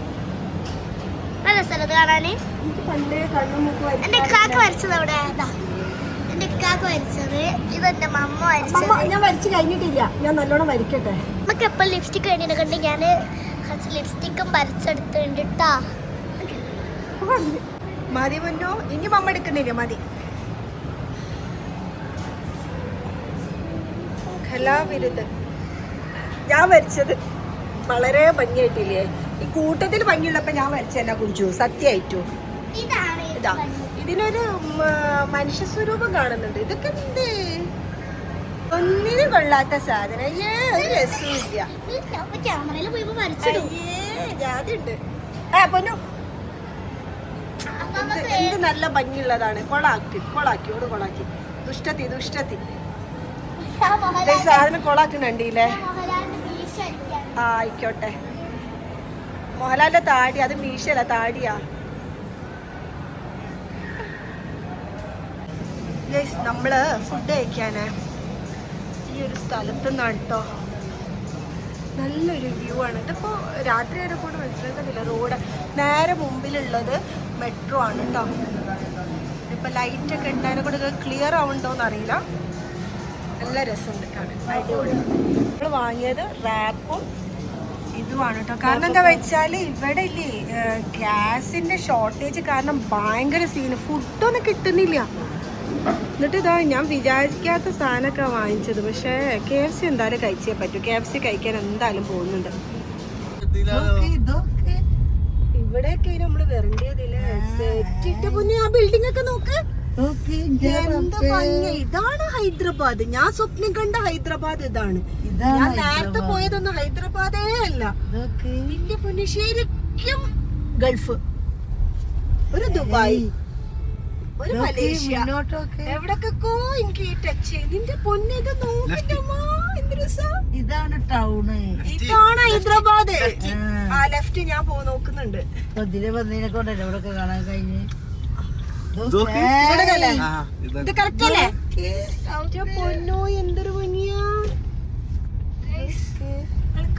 നല്ല സ്ഥലത്ത് കാണാന്. എനിക്ക് പണ്ടേ കണ്ണും മൂക്ക് എന്റെ കാക്ക വരച്ചത് അവിടെ. എന്റെ കാക്ക വരച്ചത്. ഇതെന്റെ മമ്മ വരച്ചത്. ഞാൻ വരച്ച് കഴിഞ്ഞിട്ടില്ല, ഞാൻ നല്ലോണം വരയ്ക്കട്ടെ. നമുക്ക് എപ്പോൾ ലിപ്സ്റ്റിക് വേണ്ടി കണ്ട് ഞാൻ കുറച്ച് ലിപ്സ്റ്റിക്കും വരച്ചെടുത്തുണ്ട് ട്ടാ. മതി പൊന്നോ, ഇനി മമ്മ എടുക്കുന്നില്ല, മതി. കലാവിരുദ്ധ ഞാൻ വരച്ചത് വളരെ ഭംഗിയായിട്ടില്ലേ? ഈ കൂട്ടത്തിൽ ഭംഗിയുള്ളപ്പോ ഞാൻ വരച്ചല്ല കുഞ്ചു, സത്യമായിട്ടു. ഇതാ ഇതിനൊരു മനുഷ്യ സ്വരൂപം കാണുന്നുണ്ട്. ഇതൊക്കെ എന്ത് ഒന്നിനും കൊള്ളാത്ത സാധനം. അയ്യേ, ഒരു രസമില്ല. ജാതിണ്ട്. പൊന്നു എന്ത് നല്ല ഭംഗിയുള്ളതാണ്. കൊളാക്കി ദുഷ്ടത്തി സാധനം കൊളാക്കുന്നുണ്ടീല്ലേ? ആ ആയിക്കോട്ടെ. മോഹൻലാലിന്റെ താടി, അത് മീശല്ല താടിയാ. നമ്മള് ഫുഡ് കഴിക്കാന് ഈ ഒരു സ്ഥലത്ത് നിന്നാണ് കേട്ടോ. നല്ലൊരു വ്യൂ ആണ്. ഇതിപ്പോ രാത്രി വരെ കൂടെ മനസ്സിലാക്കുന്നില്ല. റോഡ് നേരെ മുമ്പിലുള്ളത് മെട്രോ ആണ് കേട്ടോ. ഇപ്പൊ ലൈറ്റ് ഒക്കെ ഉണ്ടായതിനെ കൂടെ ക്ലിയർ ആവുന്നുണ്ടോന്ന് അറിയില്ല. നല്ല രസമുണ്ട് കാണാൻ, അടിപൊളി. നമ്മൾ വാങ്ങിയത് റാപ്പും ഇതുമാണ് കേട്ടോ. കാരണം എന്താ വെച്ചാൽ ഇവിടെ ഇല്ലേ ഗ്യാസിന്റെ ഷോർട്ടേജ് കാരണം ഭയങ്കര സീന്. ഫുഡൊന്നും കിട്ടുന്നില്ല. എന്നിട്ട് ഇതാ ഞാൻ വിചാരിക്കാത്ത സാധനമൊക്കെ വാങ്ങിച്ചത്. പക്ഷേ KFC എന്തായാലും കഴിച്ചേ പറ്റൂ. KFC കഴിക്കാൻ എന്തായാലും പോകുന്നുണ്ട്. ഇവിടെയൊക്കെ നമ്മള് വരേണ്ടതില്ലേ? സെറ്റിട്ട് പൊന്നെ ആ ബിൽഡിംഗ് ഒക്കെ നോക്ക്, എന്താ ഭംഗി. ഇതാണ് ഹൈദരാബാദ്. ഞാൻ സ്വപ്നം കണ്ട ഹൈദരാബാദ് ഇതാണ്. ഞാൻ നേരത്തെ പോയതൊന്നും ഹൈദരാബാദേ അല്ല. നിന്റെ പൊന്നെ ശരിക്കും ഗൾഫ്. ഒരു ദുബായ്, ഒരു മലേഷ്യ, എവിടൊക്കെക്കോ എനിക്ക് ഈ ടച്ച്. നിന്റെ പൊന്നെ ഇത് നോക്കില്ലമ്മ, എന്ത് രസാ. ഇതാണ് ടൗണ്, ഇതാണ് ഹൈദരാബാദ്. ആ ലെഫ്റ്റ് ഞാൻ നോക്കുന്നുണ്ട്. വന്നതിനെ കൊണ്ടല്ലേ ഇവിടൊക്കെ കാണാൻ കഴിഞ്ഞ്. ഇത് കറക്റ്റ് അല്ലേ? പൊന്നോ എന്തൊരു ഭംഗിയാ.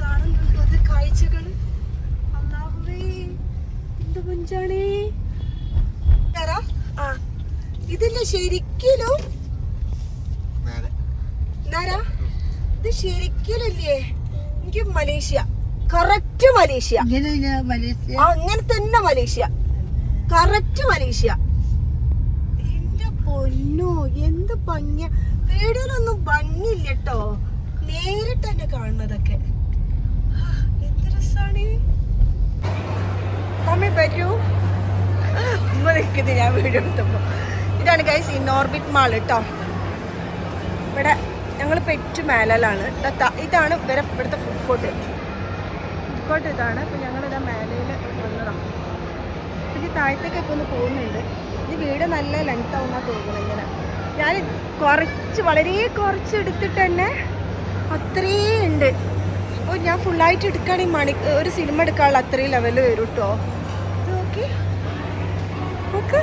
കാണുന്നുണ്ടോ അത് കാഴ്ചകള്? അല്ലാഹുവേ എന്ത് പുഞ്ചാണേ. ഇതിന്റെ ശരിക്കലും ഇത് ശരിക്കലല്ലേ? എനിക്ക് മലേഷ്യ, കറക്റ്റ് മലേഷ്യ. അങ്ങനെ തന്നെ മലേഷ്യ, കറക്റ്റ് മലേഷ്യ. എന്റെ പൊന്നോ എന്ത് ഭംഗിയ. വീഡിയോയിലൊന്നും ഭംഗിയില്ല കേട്ടോ, നേരിട്ട് തന്നെ കാണുന്നതൊക്കെ. എന്ത് രസാണ്. മമ്മി പറ്റൂ ഉമ്മ നിൽക്കുന്നത് ഞാൻ വീഡിയോ എടുത്തപ്പോ. ഇതാണ് ഗൈസ് ഇന്നോർബിറ്റ് മാൾ കേട്ടോ. ഇവിടെ ഞങ്ങൾ പെറ്റ് മേലാണ്. ഇതാണ് ഇവിടുത്തെ ഫുഡ് കോർട്ട്. ഇതാണ്. അപ്പം ഞങ്ങളിതാ മേലയിൽ വന്നതാണ്. പിന്നെ താഴത്തേക്കൊക്കെ ഒന്ന് പോകുന്നുണ്ട്. ഈ വീട് നല്ല ലെങ്ത് ആവുന്ന തോന്നുന്നു. ഇങ്ങനെ ഞാൻ വളരെ കുറച്ച് എടുത്തിട്ട് തന്നെ അത്രയും ഉണ്ട്. അപ്പോൾ ഞാൻ ഫുള്ളായിട്ട് എടുക്കുകയാണെങ്കിൽ ഒരു സിനിമ എടുക്കാനുള്ള അത്രയും ലെവല് വരും കേട്ടോ. നോക്കി നോക്ക്,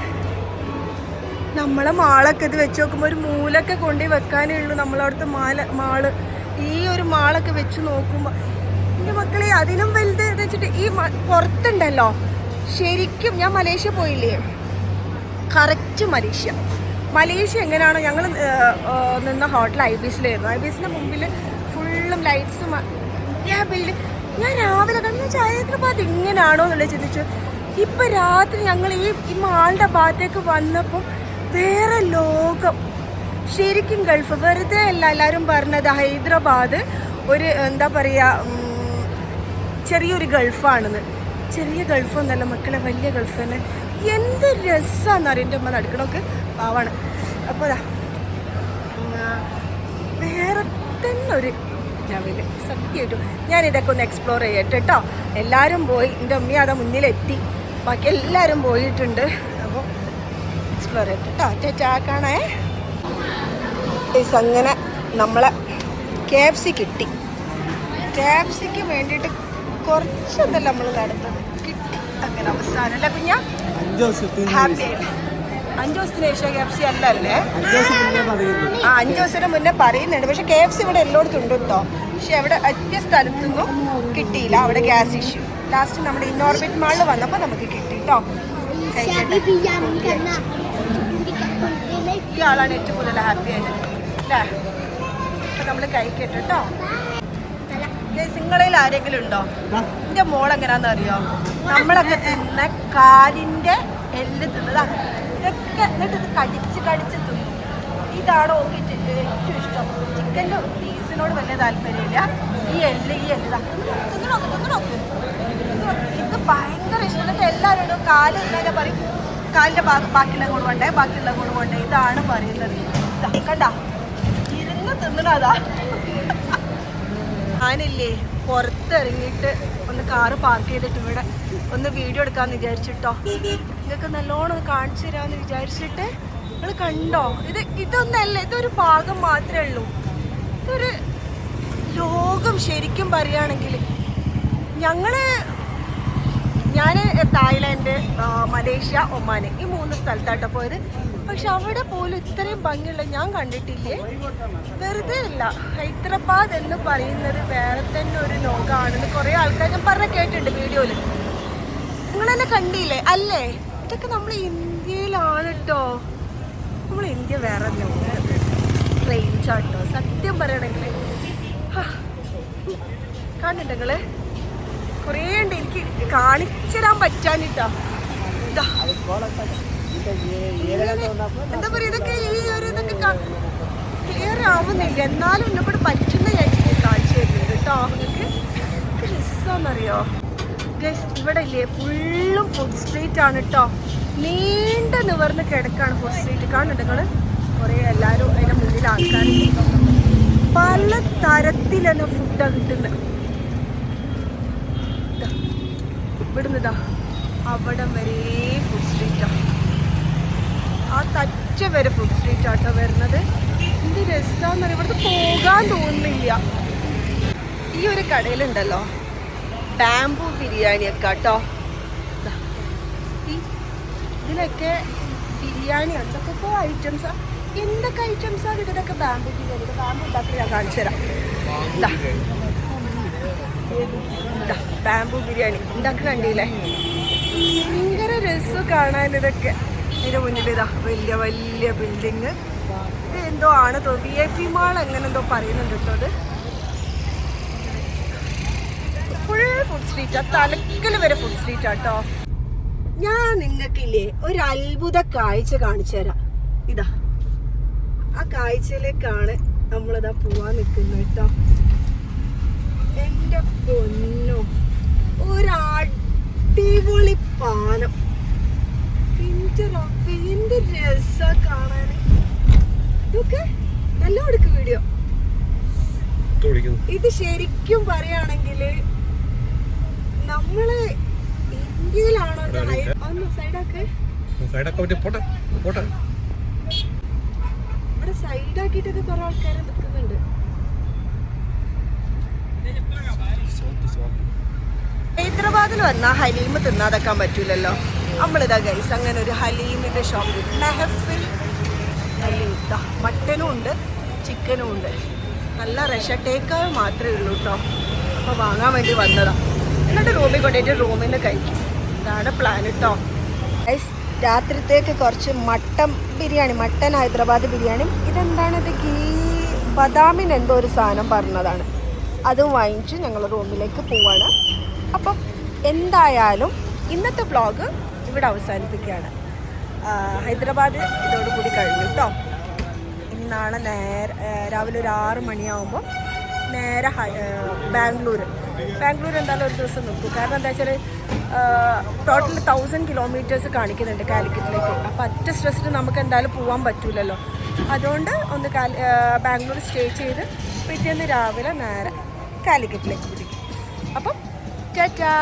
നമ്മളെ മാളൊക്കെ ഇത് വെച്ച് നോക്കുമ്പോൾ ഒരു മൂലൊക്കെ കൊണ്ടുപോയി വെക്കാനേ ഉള്ളൂ നമ്മളവിടുത്തെ മാള്. ഈ ഒരു മാളൊക്കെ വെച്ച് നോക്കുമ്പോൾ എൻ്റെ മക്കളെ അതിലും വലുത് എന്ന് വെച്ചിട്ട് ഈ പുറത്തുണ്ടല്ലോ. ശരിക്കും ഞാൻ മലേഷ്യ പോയില്ലേ, കറക്റ്റ് മലേഷ്യ എങ്ങനെയാണോ ഞങ്ങൾ നിന്ന ഹോട്ടൽ ഐബീസിലായിരുന്നു. ഐബീസിൻ്റെ മുമ്പിൽ ഫുള്ളും ലൈറ്റ്സും ബിൽഡിംഗ് ഞാൻ രാവിലെ കണ്ടു ഹൈദരാബാദ് ഇങ്ങനെയാണോ എന്നുള്ളത് ചിന്തിച്ചു. ഇപ്പൊ രാത്രി ഞങ്ങൾ ഈ മാളിന്റെ ഭാഗത്തേക്ക് വന്നപ്പോൾ വേറെ ലോകം. ശരിക്കും ഗൾഫ് വെറുതെ അല്ല എല്ലാവരും പറഞ്ഞത് ഹൈദരാബാദ് ഒരു എന്താ പറയുക ചെറിയൊരു ഗൾഫാണെന്ന്. ചെറിയ ഗൾഫൊന്നല്ല മക്കളെ, വലിയ ഗൾഫ് തന്നെ. എന്ത് രസമാണെന്നറിയാം. എൻ്റെ അമ്മ നടക്കണമൊക്കെ പാവാണ്. അപ്പോൾ വേറെ തന്നെ ഒരു ലെവല് സത്യമായിട്ടും. ഞാനിതൊക്കെ ഒന്ന് എക്സ്പ്ലോർ ചെയ്യട്ടെ കേട്ടോ. എല്ലാവരും പോയി, എൻ്റെ അമ്മ അതാ മുന്നിലെത്തി, ബാക്കി എല്ലാവരും പോയിട്ടുണ്ട്. അപ്പോൾ എക്സ്പ്ലോർ ചെയ്യട്ടെ കേട്ടോ. ചാക്കാണേ. അങ്ങനെ നമ്മളെ KFC കിട്ടി. KFCക്ക് വേണ്ടിയിട്ട് കുറച്ചൊന്നല്ല നമ്മൾ നടന്നത്, കിട്ടി. അങ്ങനെ അവസാനം അല്ല കുഞ്ഞ ഹാപ്പി ആയിട്ട്. 5 ദിവസത്തിന് ശേഷം KFC അല്ലല്ലേ? 5 ദിവസത്തിന് മുന്നേ പറയുന്നുണ്ട്. പക്ഷെ KFC ഇവിടെ എല്ലായിടത്തും ഉണ്ട് കേട്ടോ. പക്ഷെ അവിടെ ഒറ്റ സ്ഥലത്തൊന്നും കിട്ടിയില്ല. അവിടെ ഗ്യാസ് ഇഷ്യൂ. ലാസ്റ്റ് നമ്മുടെ ഇന്നോർബിറ്റ് മാളിൽ വന്നപ്പോൾ നമുക്ക് കിട്ടി കേട്ടോ. ഈ ആളാണ് ഏറ്റവും കൂടുതൽ ഹാപ്പി ആയിട്ട് അല്ലേ? അപ്പം നമ്മൾ കഴിക്കട്ടെ കേട്ടോ. നിങ്ങളിൽ ആരെങ്കിലും ഉണ്ടോ? എൻ്റെ മോൾ എങ്ങനെയാണെന്ന് അറിയോ? നമ്മളൊക്കെ തിന്ന കാലിൻ്റെ എല്ല് തിന്നതാ ഇതൊക്കെ, എന്നിട്ട് ഇത് കടിച്ച് തിന്നു. ഇതാണ് നോക്കിയിട്ട് ഏറ്റവും ഇഷ്ടം. ചിക്കൻ്റെ പീസിനോട് വലിയ താല്പര്യമില്ല. ഈ എല്ല് നോക്ക്. ഇത് ഭയങ്കര ഇഷ്ടം. എന്നിട്ട് എല്ലാവരോടും കാല് ഇങ്ങനെ പറയും, കാലിൻ്റെ ബാക്കിയുള്ള കൊണ്ട് കൊണ്ടേ ഇതാണ് പറയുന്നത്. കണ്ട ഇരുന്ന് തിന്നണതാ. ഞാനില്ലേ പുറത്തിറങ്ങിയിട്ട് ഒന്ന് കാറ് പാർക്ക് ചെയ്തിട്ട് ഇവിടെ ഒന്ന് വീഡിയോ എടുക്കാമെന്ന് വിചാരിച്ചിട്ടോ. നിങ്ങൾക്ക് നല്ലോണം കാണിച്ചു തരാമെന്ന് വിചാരിച്ചിട്ട്. നിങ്ങൾ കണ്ടോ? ഇതൊന്നല്ല, ഇതൊരു ഭാഗം മാത്രമേ ഉള്ളൂ. ഇതൊരു ലോകം ശരിക്കും പറയുകയാണെങ്കിൽ. ഞാൻ തായ്ലാൻഡ്, മലേഷ്യ, ഒമാന് ഈ 3 സ്ഥലത്താട്ടോ പോയത്. പക്ഷെ അവിടെ പോലും ഇത്രയും ഭംഗിയുള്ള ഞാൻ കണ്ടിട്ടില്ലേ. വെറുതെ അല്ല, ഹൈദരാബാദ് എന്ന് പറയുന്നത് വേറെ തന്നെ ഒരു ലോകമാണെന്ന് കുറേ ആൾക്കാർ ഞാൻ കേട്ടിട്ടുണ്ട് വീഡിയോയിൽ. നിങ്ങൾ തന്നെ കണ്ടില്ലേ അല്ലേ? ഇതൊക്കെ നമ്മൾ ഇന്ത്യയിലാണ് കേട്ടോ. നമ്മൾ ഇന്ത്യ വേറെ റേഞ്ചാട്ടോ സത്യം പറയണമെങ്കിൽ. കാണുന്നുണ്ട് നിങ്ങള്? കുറേ ഉണ്ട്, എനിക്ക് കാണിച്ചിടാൻ പറ്റാനിട്ടോ. എന്താ പറയുക, ഇതൊക്കെ ക്ലിയർ ആവുന്നില്ല. എന്നാലും എന്നോട് പറ്റുന്ന ഞാൻ കാണിച്ചു തരുന്നത് കേട്ടോ. നിങ്ങൾക്ക് രസമാണെന്നറിയോ ഇവിടെ ഇല്ലേ? ഫുള്ളും ഫുഡ് സ്ട്രീറ്റ് ആണ് കേട്ടോ. നീണ്ട നിവർന്ന് കിടക്കാണ് ഫുഡ് സ്ട്രീറ്റ്. കാണുന്നുണ്ട് നിങ്ങൾ? കുറേ എല്ലാവരും അതിൻ്റെ മുന്നിൽ ആൾക്കാർ പല തരത്തിലാണ് ഫുഡാണ് കിട്ടുന്നത്. ഇവിടുന്നതാ അവിടം വരെ ഫുഡ് സ്ട്രീറ്റാണ്. ആ തച്ച വരെ ഫുഡ് സ്ട്രീറ്റ് ആട്ടോ വരുന്നത്. എന്ത് രസമാണെന്ന് അറിയാം. ഇവിടുത്തെ പോകാൻ തോന്നുന്നില്ല. ഈ ഒരു കടയിലുണ്ടല്ലോ ബാംബു ബിരിയാണിയൊക്കെ കേട്ടോ. ഇതിലൊക്കെ ബിരിയാണി എന്തൊക്കെ ഐറ്റംസാ, എന്തൊക്കെ ഐറ്റംസാണ് ഇതിലൊക്കെ. ബാംബു ബിരിയാണി, ബാംബു ഉണ്ടാക്കി ഞാൻ കാണിച്ചു തരാം. ബാംബു ബിരിയാണി ഉണ്ടാക്കി കണ്ടില്ലേ? ഭയങ്കര രസം കാണാൻ ഇതൊക്കെ. ഇതിൻ്റെ മുന്നിൽ ഇതാ വലിയ വലിയ ബിൽഡിങ്. ഇത് എന്തോ ആണ് VIP മാൾ അങ്ങനെ എന്തോ പറയുന്നുണ്ട് കേട്ടോ. അത് ഫുൾ ഫുഡ് സ്ട്രീറ്റാ, തലക്കൽ വരെ ഫുഡ് സ്ട്രീറ്റ് ആട്ടോ. ഞാൻ നിങ്ങൾക്കില്ലേ ഒരു അത്ഭുത കാഴ്ച കാണിച്ചു തരാം. ഇതാ ആ കാഴ്ചയിലേക്കാണ് നമ്മളിതാ പോവാൻ നിൽക്കുന്നത് കേട്ടോ. എൻ്റെ പൊന്നോ, ഒരു അടിപൊളി പാലം. എന്ത് രസാ കാണാൻ. ഇതൊക്കെ നല്ല എടുക്ക് വീഡിയോ. ഇത് ശരിക്കും പറയുകയാണെങ്കിൽ നമ്മള് ഇന്ത്യയിലാണോ? ഒന്ന് സൈഡാക്ക്. ഇവിടെ സൈഡാക്കിയിട്ടൊക്കെ കുറെ ആൾക്കാർ നിൽക്കുന്നുണ്ട്. ഹൈദരാബാദിൽ വന്നാൽ ഹലീം തിന്നാതെക്കാൻ പറ്റൂലല്ലോ. നമ്മളിതാ ഗൈസ് അങ്ങനെ ഒരു ഹലീമിൻ്റെ ഷോപ്പ്, മെഹഫിൽ ഹലീം. മട്ടനും ഉണ്ട് ചിക്കനും ഉണ്ട്. നല്ല ടേക്കാവ് മാത്രമേ ഉള്ളൂ കേട്ടോ. അപ്പോൾ വാങ്ങാൻ വേണ്ടി വന്നതാണ്. എന്നിട്ട് റൂമിൽ കൊണ്ടുപോയിട്ട് റൂമിൽ നിന്ന് കഴിക്കും. ഇതാണ് പ്ലാൻ കേട്ടോ. ഗൈസ് രാത്രിത്തേക്ക് കുറച്ച് മട്ടൻ ബിരിയാണി, മട്ടൻ ഹൈദരാബാദ് ബിരിയാണിയും. ഇതെന്താണിത്? ബദാമിന് എന്തോ ഒരു സാധനം പറഞ്ഞതാണ്. അതും വാങ്ങിച്ച് ഞങ്ങൾ റൂമിലേക്ക് പോവാണ്. അപ്പം എന്തായാലും ഇന്നത്തെ വ്ളോഗ് ഇവിടെ അവസാനിപ്പിക്കുകയാണ്. ഹൈദരാബാദ് ഇതോടുകൂടി കഴിഞ്ഞു കേട്ടോ. ഇനി നാളെ രാവിലെ ഒരു 6 മണിയാകുമ്പോൾ നേരെ ബാംഗ്ലൂർ എന്തായാലും ഒരു ദിവസം നിൽക്കും. കാരണം എന്താ വെച്ചാൽ ടോട്ടൽ 1000 കിലോമീറ്റേഴ്സ് കാണിക്കുന്നുണ്ട് കാലിക്കറ്റിലേക്ക്. അപ്പോൾ ഒറ്റ സ്ട്രെസ്സിൽ നമുക്ക് എന്തായാലും പോകാൻ പറ്റില്ലല്ലോ. അതുകൊണ്ട് ഒന്ന് ബാംഗ്ലൂർ സ്റ്റേ ചെയ്ത് പിറ്റേന്ന് രാവിലെ നേരെ കാലിക്കറ്റിലേക്ക് പിടിക്കും. അപ്പം ടാറ്റാ.